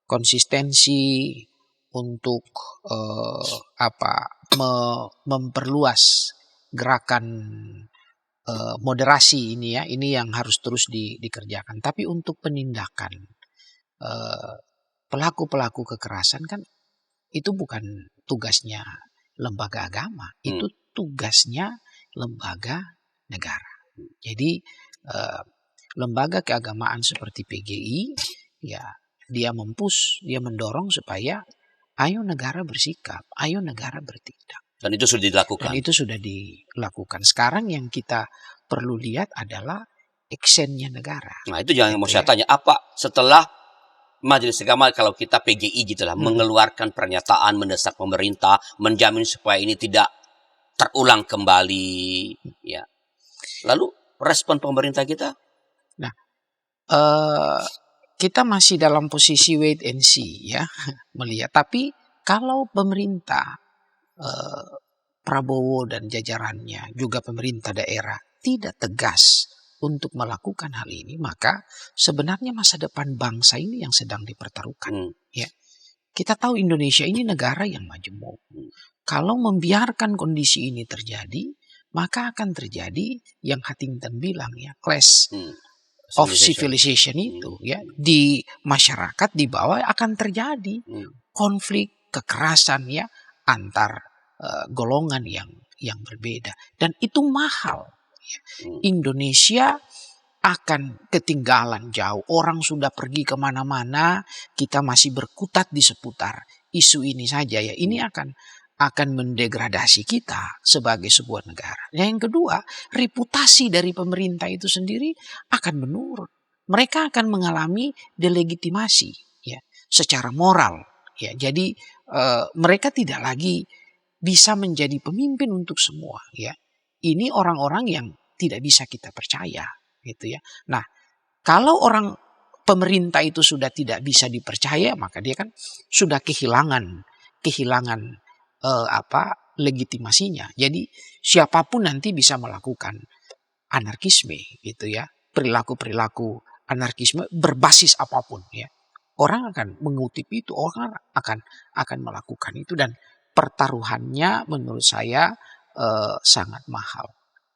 konsistensi untuk memperluas gerakan moderasi ini ya, ini yang harus terus dikerjakan. Tapi untuk penindakan pelaku-pelaku kekerasan kan itu bukan tugasnya lembaga agama, itu tugasnya lembaga negara. Jadi lembaga keagamaan seperti PGI ya, dia mendorong supaya ayo negara bersikap, ayo negara bertindak. Dan itu sudah dilakukan. Dan itu sudah dilakukan. Sekarang yang kita perlu lihat adalah actionnya negara. Nah itu jangan mau Gitu saya tanya, apa setelah Majelis Agama, kalau kita PGI gitu lah, mengeluarkan pernyataan mendesak pemerintah, menjamin supaya ini tidak terulang kembali, ya. Lalu respon pemerintah kita? Nah, kita masih dalam posisi wait and see ya, melihat. Tapi kalau pemerintah Prabowo dan jajarannya, juga pemerintah daerah tidak tegas untuk melakukan hal ini, maka sebenarnya masa depan bangsa ini yang sedang dipertaruhkan. Ya, kita tahu Indonesia ini negara yang majemuk. Kalau membiarkan kondisi ini terjadi, maka akan terjadi yang Huntington bilang ya, clash of civilization itu ya, di masyarakat di bawah akan terjadi konflik kekerasan ya antar golongan yang berbeda, dan itu mahal. Indonesia akan ketinggalan jauh. Orang sudah pergi kemana-mana, kita masih berkutat di seputar isu ini saja ya. Ini akan mendegradasi kita sebagai sebuah negara. Yang kedua, reputasi dari pemerintah itu sendiri akan menurun. Mereka akan mengalami delegitimasi ya, secara moral ya. Jadi mereka tidak lagi bisa menjadi pemimpin untuk semua ya. Ini orang-orang yang tidak bisa kita percaya gitu ya. Nah, kalau pemerintah itu sudah tidak bisa dipercaya, maka dia kan sudah kehilangan legitimasinya. Jadi siapapun nanti bisa melakukan anarkisme gitu ya. Perilaku anarkisme berbasis apapun ya. Orang akan mengutip itu, orang akan melakukan itu, dan pertaruhannya menurut saya sangat mahal.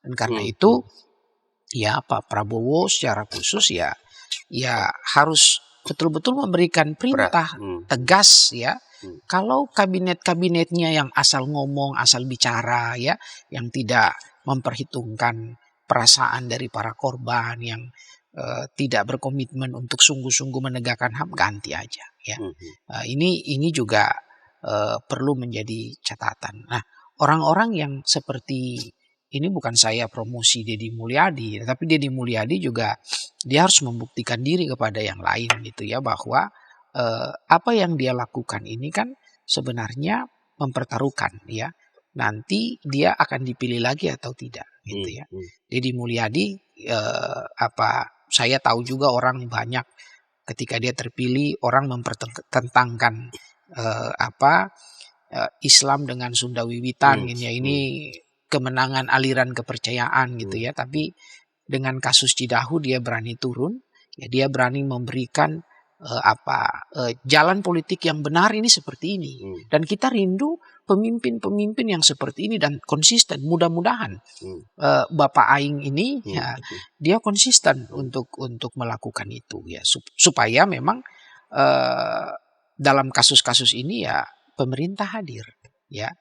Dan karena itu ya Pak Prabowo secara khusus ya harus betul-betul memberikan perintah tegas ya. Kalau kabinet-kabinetnya yang asal ngomong, asal bicara ya, yang tidak memperhitungkan perasaan dari para korban, yang tidak berkomitmen untuk sungguh-sungguh menegakkan HAM, ganti aja ya. Ini juga perlu menjadi catatan. Nah, orang-orang yang seperti ini, bukan saya promosi Deddy Mulyadi, tapi Deddy Mulyadi juga dia harus membuktikan diri kepada yang lain gitu ya, bahwa apa yang dia lakukan ini kan sebenarnya mempertaruhkan ya, nanti dia akan dipilih lagi atau tidak gitu ya. Deddy Mulyadi saya tahu juga orang banyak ketika dia terpilih, orang mempertentangkan Islam dengan Sunda Wiwitan ini kemenangan aliran kepercayaan gitu ya. Tapi dengan kasus Cidahu dia berani turun ya, dia berani memberikan jalan politik yang benar ini seperti ini. Dan kita rindu pemimpin-pemimpin yang seperti ini dan konsisten. Mudah-mudahan Bapak Aing ini ya, dia konsisten untuk melakukan itu ya, supaya memang dalam kasus-kasus ini ya pemerintah hadir ya,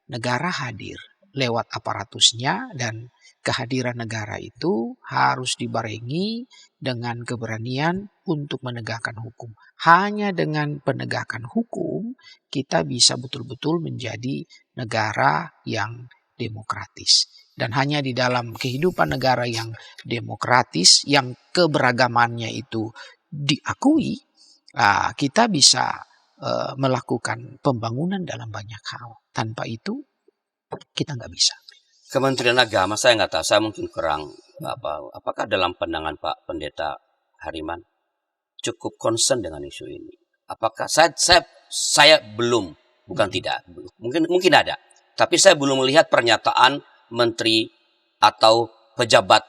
negara hadir lewat aparatusnya, dan kehadiran negara itu harus dibarengi dengan keberanian untuk menegakkan hukum. Hanya dengan penegakan hukum kita bisa betul-betul menjadi negara yang demokratis. Dan hanya di dalam kehidupan negara yang demokratis, yang keberagamannya itu diakui, kita bisa melakukan pembangunan dalam banyak hal. Tanpa itu kita nggak bisa. Kementerian Agama saya nggak tahu, saya mungkin kurang apakah dalam pandangan Pak Pendeta Hariman cukup concern dengan isu ini? Apakah saya belum, bukan tidak, mungkin ada, tapi saya belum melihat pernyataan menteri atau pejabat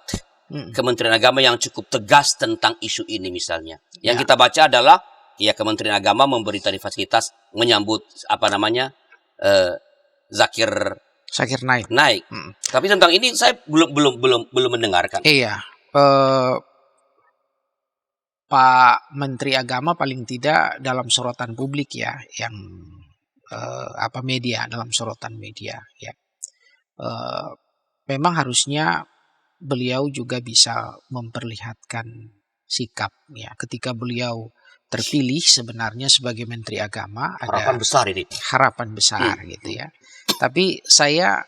Kementerian Agama yang cukup tegas tentang isu ini misalnya. Yang kita baca adalah ya Kementerian Agama memberi tadi fasilitas menyambut Zakir Naik. Tapi tentang ini saya belum mendengarkan. Iya, Pak Menteri Agama paling tidak dalam sorotan publik ya, yang media, dalam sorotan media ya. Memang harusnya beliau juga bisa memperlihatkan sikap ya, ketika beliau terpilih sebenarnya sebagai Menteri Agama. Harapan besar ini. Harapan besar gitu ya. Tapi saya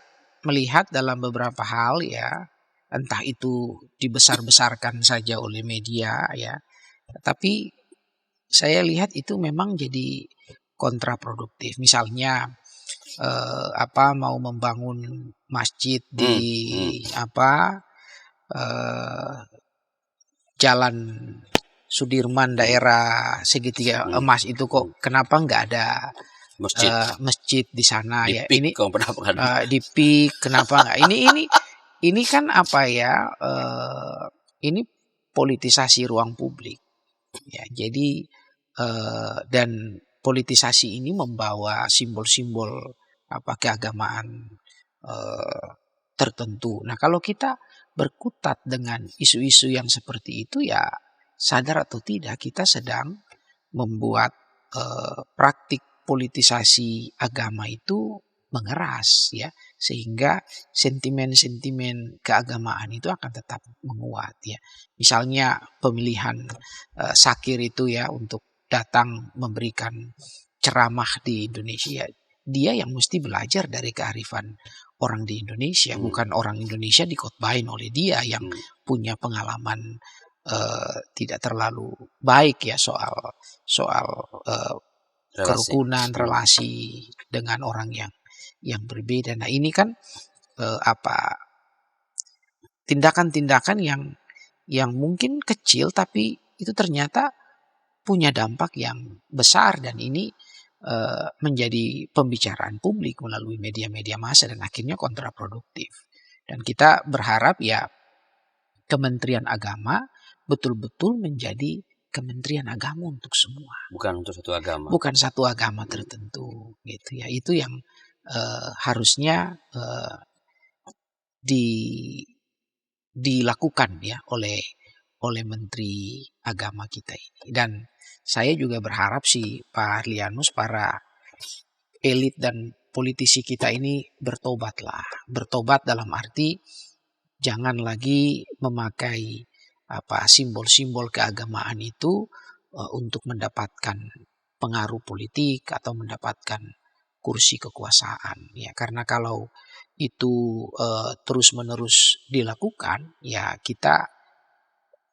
melihat dalam beberapa hal ya, entah itu dibesar-besarkan saja oleh media ya. Tapi saya lihat itu memang jadi kontraproduktif. Misalnya mau membangun masjid di Jalan Sudirman daerah segitiga emas itu kok kenapa nggak ada masjid di sana Di ya? PIK, Ini di PIK kenapa nggak? Ini kan ini politisasi ruang publik ya. Jadi dan politisasi ini membawa simbol-simbol keagamaan tertentu. Nah, kalau kita berkutat dengan isu-isu yang seperti itu ya sadar atau tidak kita sedang membuat praktik politisasi agama itu mengeras ya, sehingga sentimen-sentimen keagamaan itu akan tetap menguat ya. Misalnya pemilihan Shakir itu ya untuk datang memberikan ceramah di Indonesia, dia yang mesti belajar dari kearifan orang di Indonesia, bukan orang Indonesia dikotbahin oleh dia yang punya pengalaman tidak terlalu baik ya soal kerukunan relasi dengan orang yang berbeda. Nah ini kan tindakan-tindakan yang mungkin kecil tapi itu ternyata punya dampak yang besar dan ini menjadi pembicaraan publik melalui media-media massa dan akhirnya kontraproduktif. Dan kita berharap ya Kementerian Agama betul-betul menjadi Kementerian Agama untuk semua. Bukan untuk satu agama. Bukan satu agama tertentu gitu ya. Itu yang harusnya dilakukan ya oleh Menteri Agama kita ini. Dan saya juga berharap Pak Arlianus, para elit dan politisi kita ini bertobatlah. Bertobat dalam arti jangan lagi memakai simbol-simbol keagamaan itu untuk mendapatkan pengaruh politik atau mendapatkan kursi kekuasaan ya. Karena kalau itu terus-menerus dilakukan ya kita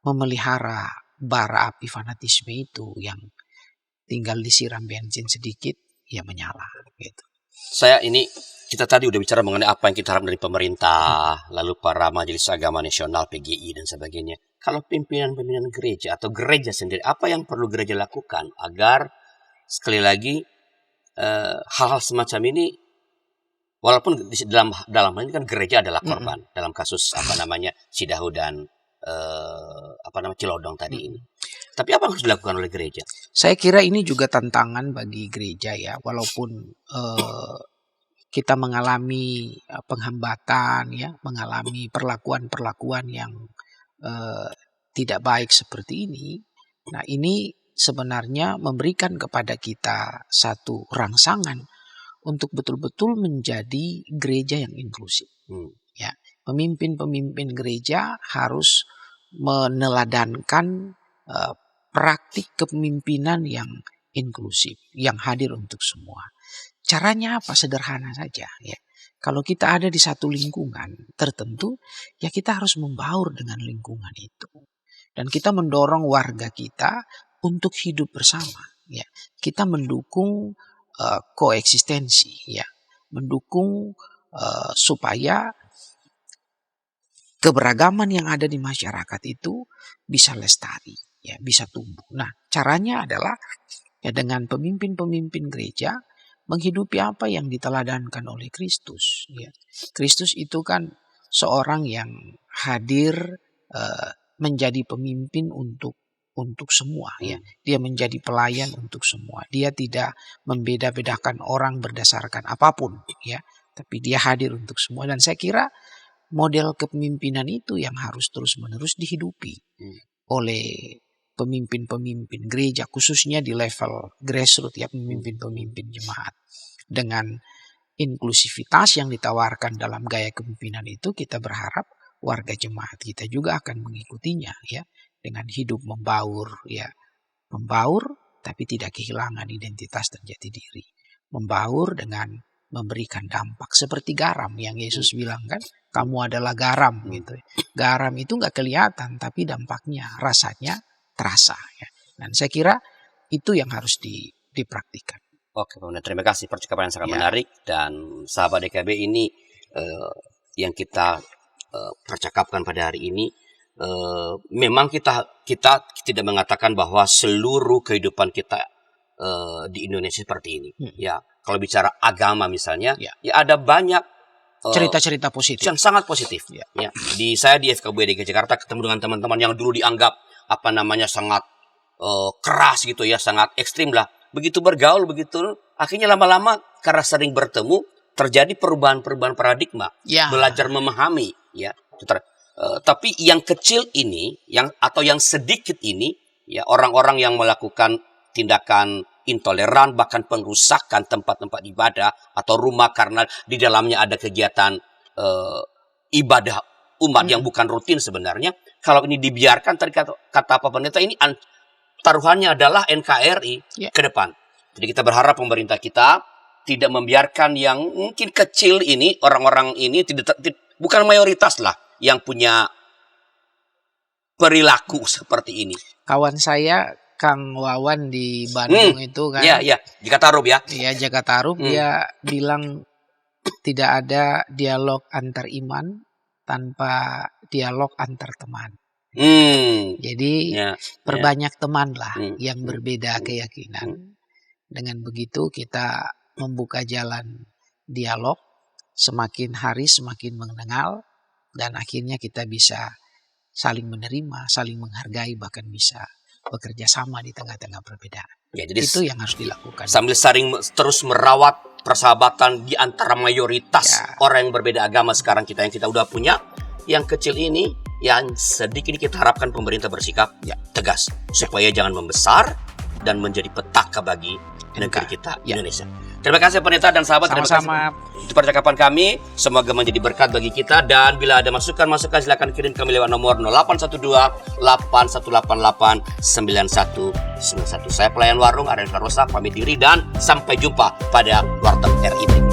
memelihara bara api fanatisme itu yang tinggal disiram bensin sedikit ya menyala gitu. Kita tadi udah bicara mengenai apa yang kita harap dari pemerintah, lalu para Majelis Agama Nasional, PGI dan sebagainya. Kalau pimpinan-pimpinan gereja atau gereja sendiri, apa yang perlu gereja lakukan agar sekali lagi hal-hal semacam ini, walaupun dalam hal ini kan gereja adalah korban dalam kasus Cidahu dan Cilodong tadi ini. Tapi apa yang harus dilakukan oleh gereja? Saya kira ini juga tantangan bagi gereja ya, walaupun kita mengalami penghambatan ya, mengalami perlakuan-perlakuan yang tidak baik seperti ini. Nah, ini sebenarnya memberikan kepada kita satu rangsangan untuk betul-betul menjadi gereja yang inklusif. Ya, pemimpin-pemimpin gereja harus meneladankan praktik kepemimpinan yang inklusif, yang hadir untuk semua. Caranya apa? Sederhana saja ya. Kalau kita ada di satu lingkungan tertentu, ya kita harus membaur dengan lingkungan itu. Dan kita mendorong warga kita untuk hidup bersama ya. Kita mendukung koeksistensi ya. Mendukung supaya keberagaman yang ada di masyarakat itu bisa lestari ya, bisa tumbuh. Nah, caranya adalah ya dengan pemimpin-pemimpin gereja menghidupi apa yang diteladankan oleh Kristus. Ya. Kristus itu kan seorang yang hadir menjadi pemimpin untuk semua. Ya. Dia menjadi pelayan untuk semua. Dia tidak membeda-bedakan orang berdasarkan apapun. Ya. Tapi dia hadir untuk semua. Dan saya kira model kepemimpinan itu yang harus terus-menerus dihidupi oleh pemimpin-pemimpin gereja, khususnya di level grassroots ya, pemimpin-pemimpin jemaat. Dengan inklusivitas yang ditawarkan dalam gaya kepemimpinan itu, kita berharap warga jemaat kita juga akan mengikutinya ya, dengan hidup membaur ya. Membaur tapi tidak kehilangan identitas dan jati diri. Membaur dengan memberikan dampak seperti garam yang Yesus bilang kan, Kamu adalah garam gitu. Garam itu nggak kelihatan tapi dampaknya, rasanya terasa ya. Dan saya kira itu yang harus dipraktikkan. Oke, Pak Pendeta, terima kasih percakapan yang sangat Ya. menarik, dan sahabat DKB ini yang kita percakapkan pada hari ini, memang kita tidak mengatakan bahwa seluruh kehidupan kita di Indonesia seperti ini. Ya, kalau bicara agama misalnya, Ya. ya ada banyak Cerita-cerita positif. yang sangat positif. Ya. Ya, saya di FKUB DKI Jakarta ketemu dengan teman-teman yang dulu dianggap sangat keras gitu ya, sangat ekstrim lah. Begitu bergaul, begitu akhirnya lama-lama karena sering bertemu terjadi perubahan-perubahan paradigma, Ya. belajar memahami ya. Tapi yang kecil ini, yang sedikit ini, ya, orang-orang yang melakukan tindakan intoleran, bahkan pengrusakan tempat-tempat ibadah atau rumah karena di dalamnya ada kegiatan ibadah umat yang bukan rutin sebenarnya. Kalau ini dibiarkan, tadi kata Pak Pendeta, ini taruhannya adalah NKRI ke depan. Jadi kita berharap pemerintah kita tidak membiarkan yang mungkin kecil ini, orang-orang ini bukan mayoritas lah yang punya perilaku seperti ini. Kawan saya Kang Wawan di Bandung itu kan. Iya, Jakarta ya. Iya, Jakarta dia bilang tidak ada dialog antar iman tanpa dialog antar teman. Jadi perbanyak teman lah yang berbeda keyakinan. Dengan begitu kita membuka jalan dialog, semakin hari semakin mengenal, dan akhirnya kita bisa saling menerima, saling menghargai, bahkan bisa bekerja sama di tengah-tengah perbedaan. Ya, jadi itu yang harus dilakukan. Sambil terus merawat persahabatan di antara mayoritas orang yang berbeda agama sekarang yang kita udah punya. Yang kecil ini, yang sedikit kita harapkan pemerintah bersikap tegas supaya jangan membesar dan menjadi petaka bagi negeri kita Indonesia. Terima kasih Pendeta dan sahabat. Sama-sama. Terima kasih. Itu percakapan kami. Semoga menjadi berkat bagi kita, dan bila ada masukan silakan kirim kami lewat nomor 0812 8188 9191. Saya pelayan warung Arya Rosa pamit diri dan sampai jumpa pada Warteg RI.